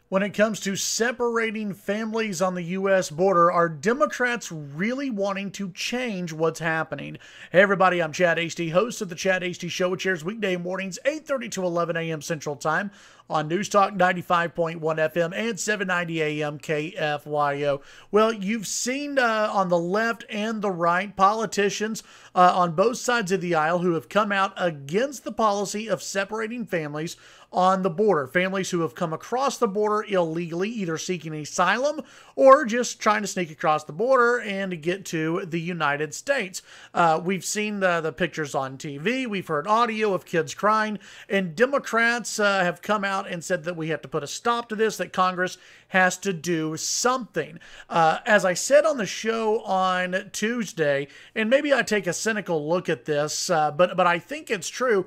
When it comes to separating families on the U.S. border, are Democrats really wanting to change what's happening? Hey everybody, I'm Chad Hasty, host of the Chad Hasty Show, which airs weekday mornings 8:30 to 11 a.m. Central Time on News Talk 95.1 FM and 790 AM KFYO. Well, you've seen on the left and the right politicians on both sides of the aisle who have come out against the policy of separating families on the border. Families who have come across the border illegally, either seeking asylum or just trying to sneak across the border and get to the United States. We've seen the pictures on TV. We've heard audio of kids crying, and Democrats have come out and said that we have to put a stop to this, that Congress has to do something. As I said on the show on Tuesday, and maybe I take a cynical look at this, but I think it's true,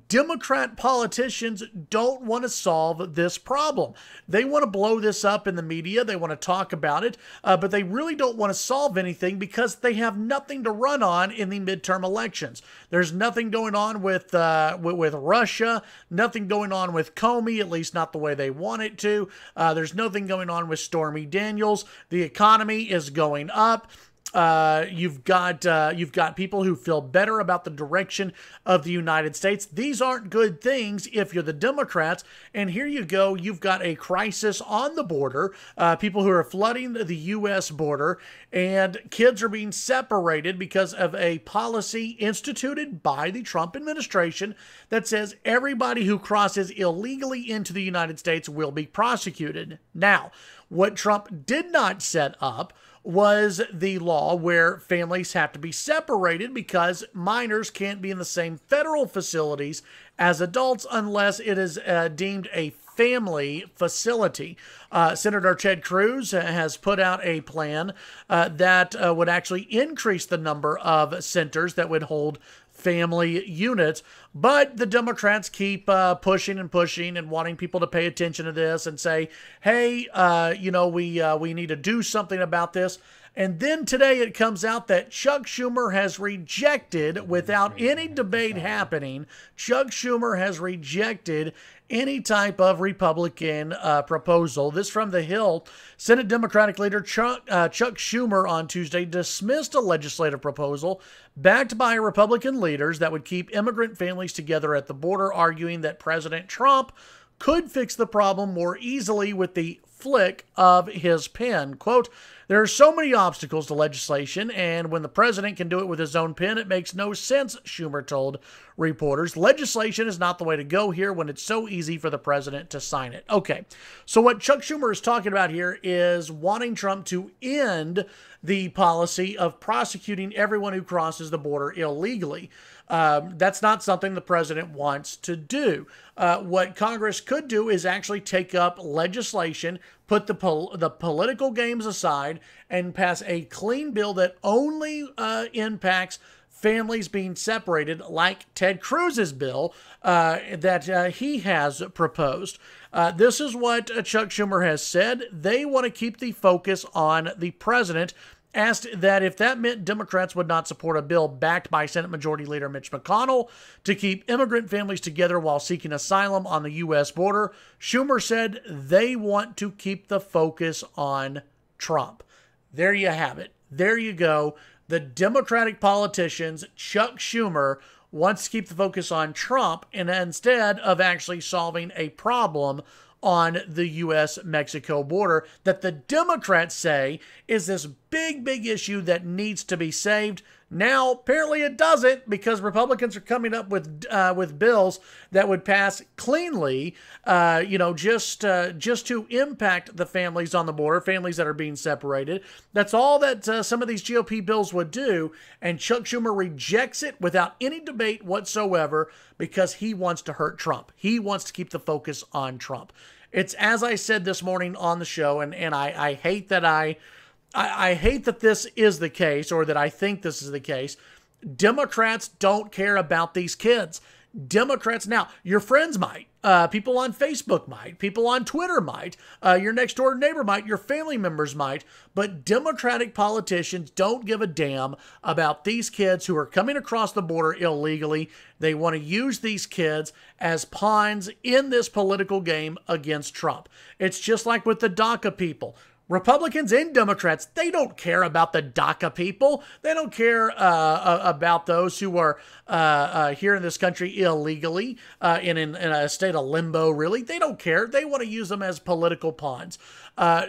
Democrat politicians don't want to solve this problem. They want to blow this up in the media. They want to talk about it, but they really don't want to solve anything because they have nothing to run on in the midterm elections. There's nothing going on with Russia, nothing going on with Comey, at least not the way they want it to. There's nothing going on with Stormy Daniels. The economy is going up. You've got people who feel better about the direction of the United States. These aren't good things if you're the Democrats. And here you go. You've got a crisis on the border, people who are flooding the U.S. border, and kids are being separated because of a policy instituted by the Trump administration that says everybody who crosses illegally into the United States will be prosecuted. Now, what Trump did not set up was the law where families have to be separated because minors can't be in the same federal facilities as adults unless it is deemed a family facility. Senator Ted Cruz has put out a plan that would actually increase the number of centers that would hold family units, but the Democrats keep pushing and wanting people to pay attention to this and say, hey, we need to do something about this. And then today it comes out that Chuck Schumer has rejected, without any debate happening, Chuck Schumer has rejected any type of Republican proposal. This from The Hill. Senate Democratic leader Chuck Schumer on Tuesday dismissed a legislative proposal backed by Republican leaders that would keep immigrant families together at the border, arguing that President Trump could fix the problem more easily with the flick of his pen. Quote, there are so many obstacles to legislation, and when the president can do it with his own pen, it makes no sense, Schumer told reporters. Legislation is not the way to go here when it's so easy for the president to sign it. Okay, so what Chuck Schumer is talking about here is wanting Trump to end the policy of prosecuting everyone who crosses the border illegally. That's not something the president wants to do. What Congress could do is actually take up legislation, put the political games aside, and pass a clean bill that only impacts families being separated, like Ted Cruz's bill that he has proposed. This is what Chuck Schumer has said. They want to keep the focus on the president. Asked that if that meant Democrats would not support a bill backed by Senate Majority Leader Mitch McConnell to keep immigrant families together while seeking asylum on the U.S. border, Schumer said they want to keep the focus on Trump. There you have it. There you go. The Democratic politicians, Chuck Schumer, wants to keep the focus on Trump and instead of actually solving a problem on the U.S.-Mexico border that the Democrats say is this big issue that needs to be saved. Now, apparently it doesn't, because Republicans are coming up with bills that would pass cleanly, just to impact the families on the border, families that are being separated. That's all that some of these GOP bills would do, and Chuck Schumer rejects it without any debate whatsoever because he wants to hurt Trump. He wants to keep the focus on Trump. It's as I said this morning on the show, and I hate that I hate that this is the case, or that I think this is the case. Democrats don't care about these kids. Democrats, now, your friends might. People on Facebook might. People on Twitter might. Your next door neighbor might. Your family members might. But Democratic politicians don't give a damn about these kids who are coming across the border illegally. They want to use these kids as pawns in this political game against Trump. It's just like with the DACA people. Republicans and Democrats, they don't care about the DACA people. They don't care about those who are here in this country illegally, in a state of limbo, really. They don't care. They want to use them as political pawns.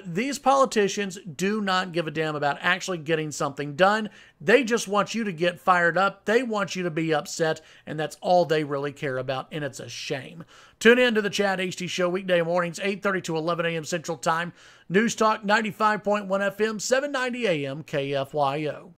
These politicians do not give a damn about actually getting something done. They just want you to get fired up. They want you to be upset, and that's all they really care about, and it's a shame. Tune in to the Chad Hasty Show weekday mornings, 8:30 to 11 a.m. Central Time. News Talk 95.1 FM, 790 AM, KFYO.